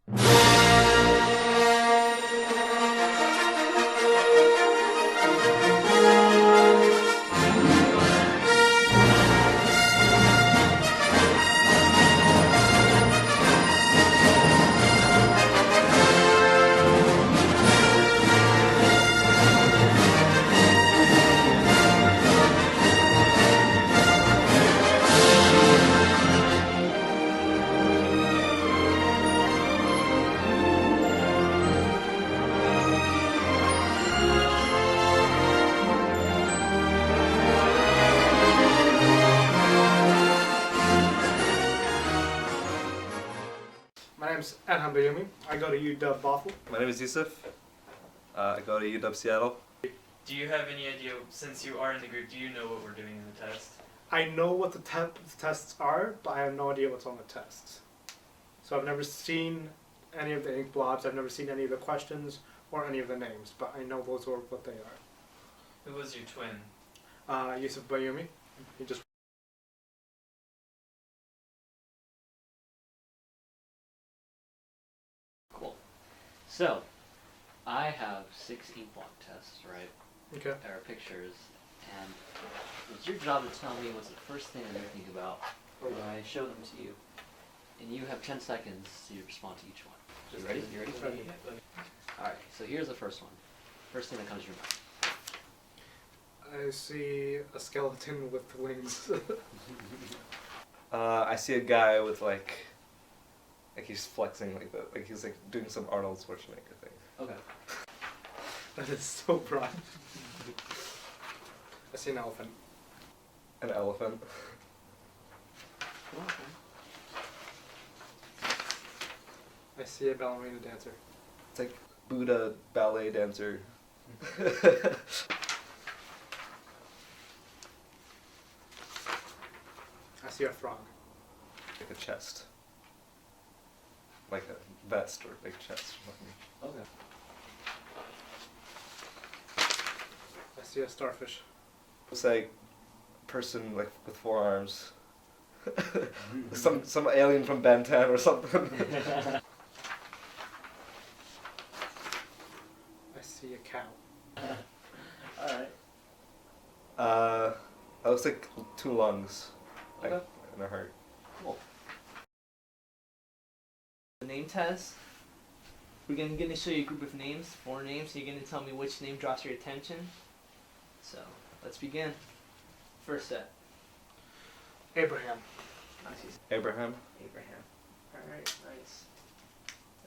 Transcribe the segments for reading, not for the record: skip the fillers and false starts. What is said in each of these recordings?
My name's Adham Bayumi. I go to UW Bothell. My name is Yusuf. I go to UW Seattle. Do you have any idea, since you are in the group, do you know what we're doing in the test? I know what the tests are, but I have no idea what's on the tests. So I've never seen any of the ink blobs, I've never seen any of the questions or any of the names, but I know those are what they are. Who was your twin? Yusuf Bayumi. He just Cool. So, I have 6 ink block tests, right? okay. Or pictures, and it's your job to tell me what's the first thing that you think about when I show them to you. And you have 10 seconds to respond to each one. You ready? You ready? Ready. Alright, so here's the first one. First thing that comes to your mind. I see a skeleton with wings. I see a guy with like he's flexing like that, like he's like doing some Arnold Schwarzenegger thing. Okay. That is so broad. I see an elephant. An elephant. I see a ballerina dancer. It's like Buddha ballet dancer. I see a frog. Like a chest. Like a vest or like chest. Okay. I see a starfish. It's like a person like with 4 arms. some alien from Ben 10 or something. I see a cow. Alright. That looks like 2 lungs. Like, Okay. in a heart. Cool. The name test. We're gonna show you a group of names, 4 names. You're gonna tell me which name draws your attention. So, let's begin. First set. Abraham. Nice. Abraham. Abraham. Alright, nice.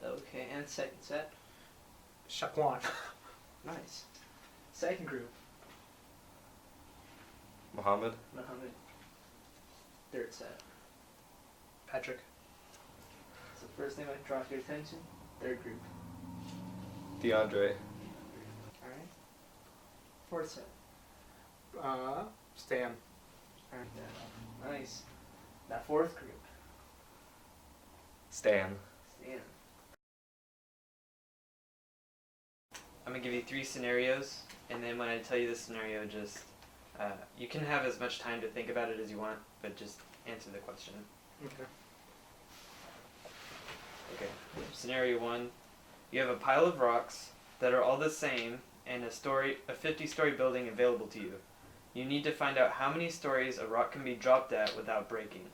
Okay, and second set. Shaquan. Nice. Second group. Muhammad. Muhammad. Third set. Patrick. So first name that draws your attention. Third group. DeAndre. Alright. Fourth set. Stan. Alright. Nice. That fourth group. Stan. Stan. I'm going to give you 3 scenarios, and then when I tell you the scenario, just, you can have as much time to think about it as you want, but just answer the question. Okay. Okay. Scenario 1, you have a pile of rocks that are all the same and a 50-story building available to you. You need to find out how many stories a rock can be dropped at without breaking.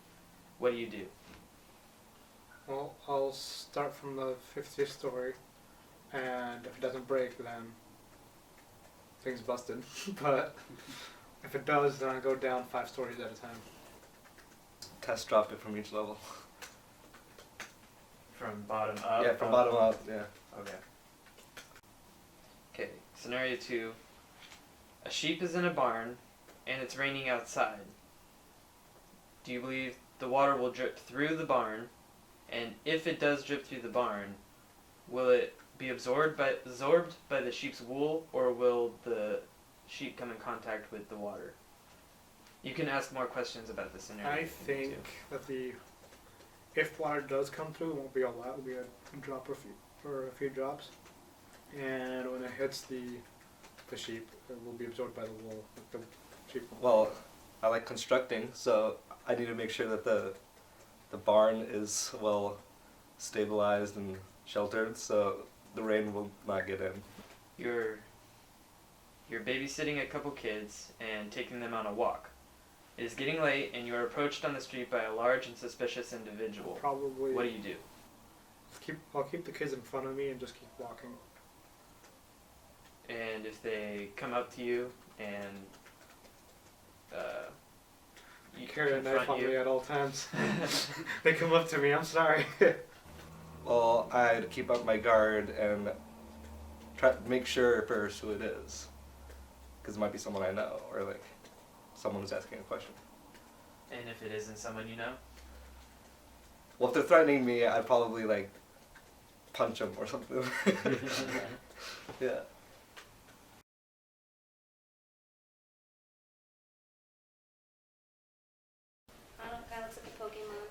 What do you do? Well, I'll start from the 50th story, and if it doesn't break, then thing's busted. But if it does, then I go down 5 stories at a time. Test drop it from each level. From bottom up? Yeah, from bottom up, yeah. Okay. Okay, scenario 2. A sheep is in a barn, and it's raining outside. Do you believe the water will drip through the barn? And if it does drip through the barn, will it be absorbed by the sheep's wool, or will the sheep come in contact with the water? You can ask more questions about the scenario. I think that if water does come through, it won't be a lot. It'll be a drop or a few drops, and when it hits the sheep, it will be absorbed by the wool. The sheep. Well, I like constructing, so I need to make sure that the barn is well stabilized and sheltered, so the rain will not get in. You're babysitting a couple kids and taking them on a walk. It is getting late, and you are approached on the street by a large and suspicious individual. Probably. What do you do? I'll keep the kids in front of me and just keep walking. And if they come up to you and You carry a knife confront on me you, at all times. They come up to me. I'm sorry. Well, I'd keep up my guard and try to make sure first who it is, because it might be someone I know or like someone who's asking a question. and if it isn't someone you know, Well, if they're threatening me, I'd probably like punch them or something. Yeah. I don't know, guy looks like a Pokemon.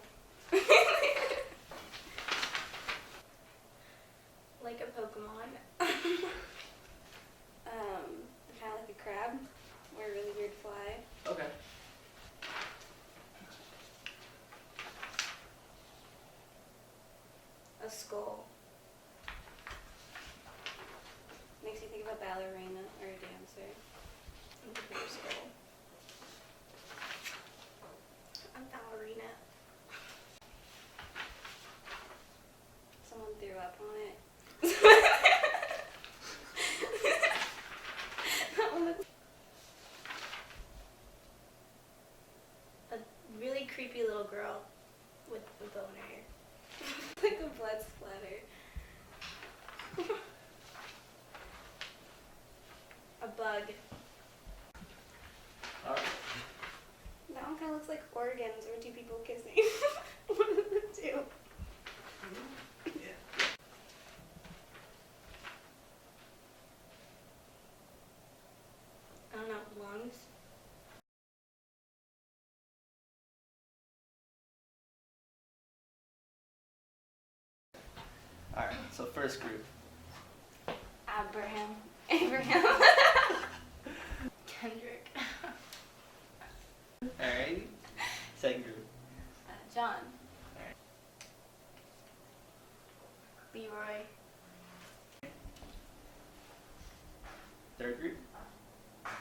Like a Pokemon. Kind of like a crab, or a really weird fly. Okay. A skull. Makes you think of a ballerina or a dancer. With a bigger skull. A ballerina. Someone threw up on it. That one looks. A really creepy little girl with a boner. Like a blood splatter. A bug. Alright. That one kind of looks like organs or two people kissing. One of the two. I don't know, lungs. Alright, so first group. Abraham. Kendrick. Alright. Second group. John. Alright. Leroy. Third group.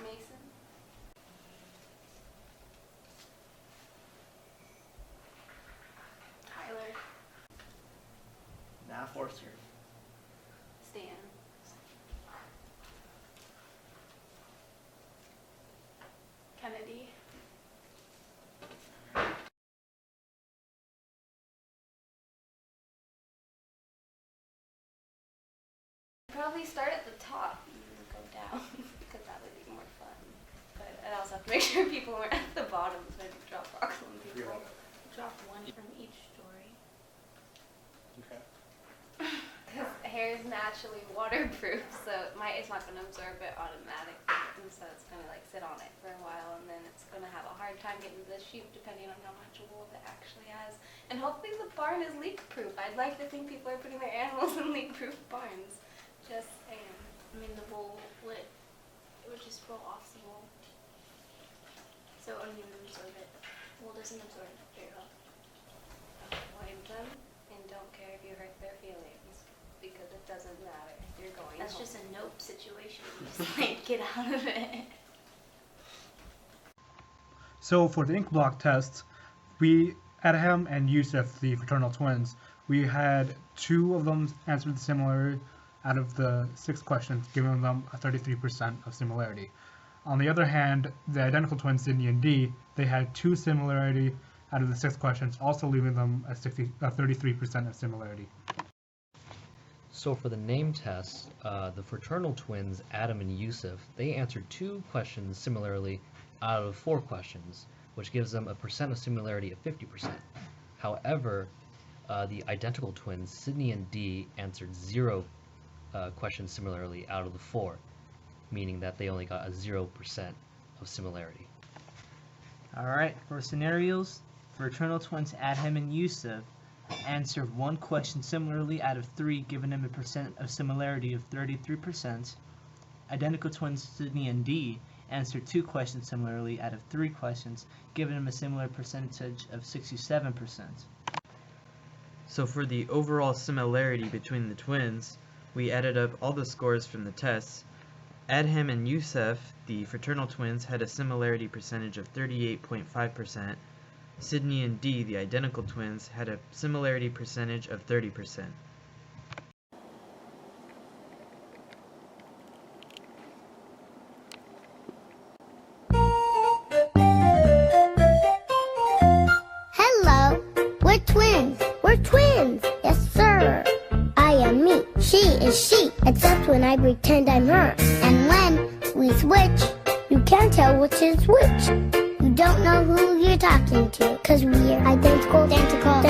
Mason. Tyler. Now fourth group. Stan. Kennedy. Probably start at the top and go down because that would be more fun. But I'd also have to make sure people weren't at the bottom so I didn't drop rocks on people. Drop one from each story. Okay. Because hair is naturally waterproof, so it's not going to absorb it automatically, and so it's going to like sit on it for a while, and then it's going to have a hard time getting to the chute depending on how much wool it actually has. And hopefully the barn is leak-proof. I'd like to think people are putting their animals in leak-proof barns. Just saying. I mean, the wool would just roll off the wool, so it wouldn't even absorb it. Wool doesn't absorb it very well. Avoid them, and don't care if you hurt their feelings. Because it doesn't matter. You're going That's home. Just a nope situation. Just like get out of it. So for the ink block test, we, Adham and Yusuf, the fraternal twins, we had 2 of them answered similar out of the 6 questions, giving them a 33% of similarity. On the other hand, the identical twins, Sydney and Dee, they had 2 similarity out of the 6 questions, also leaving them a 33% of similarity. So for the name test, the fraternal twins, Adam and Yusuf, they answered 2 questions similarly out of 4 questions, which gives them a percent of similarity of 50%. However, the identical twins, Sydney and Dee, answered 0 questions similarly out of the 4, meaning that they only got a 0% of similarity. Alright, for scenarios, fraternal twins Adham and Yusuf answered 1 question similarly out of 3, giving them a percent of similarity of 33%. Identical twins Sydney and Dee answered 2 questions similarly out of 3 questions, giving them a similar percentage of 67%. So for the overall similarity between the twins, we added up all the scores from the tests. Adham and Yusef, the fraternal twins, had a similarity percentage of 38.5%. Sydney and Dee, the identical twins, had a similarity percentage of 30%. Hello, we're twins. We're twins. Yes, sir. I am me. She is she. Except when I pretend I'm her. And when we switch, you can't tell which is which. You don't know who you're talking to. 'Cause we're identical, identical,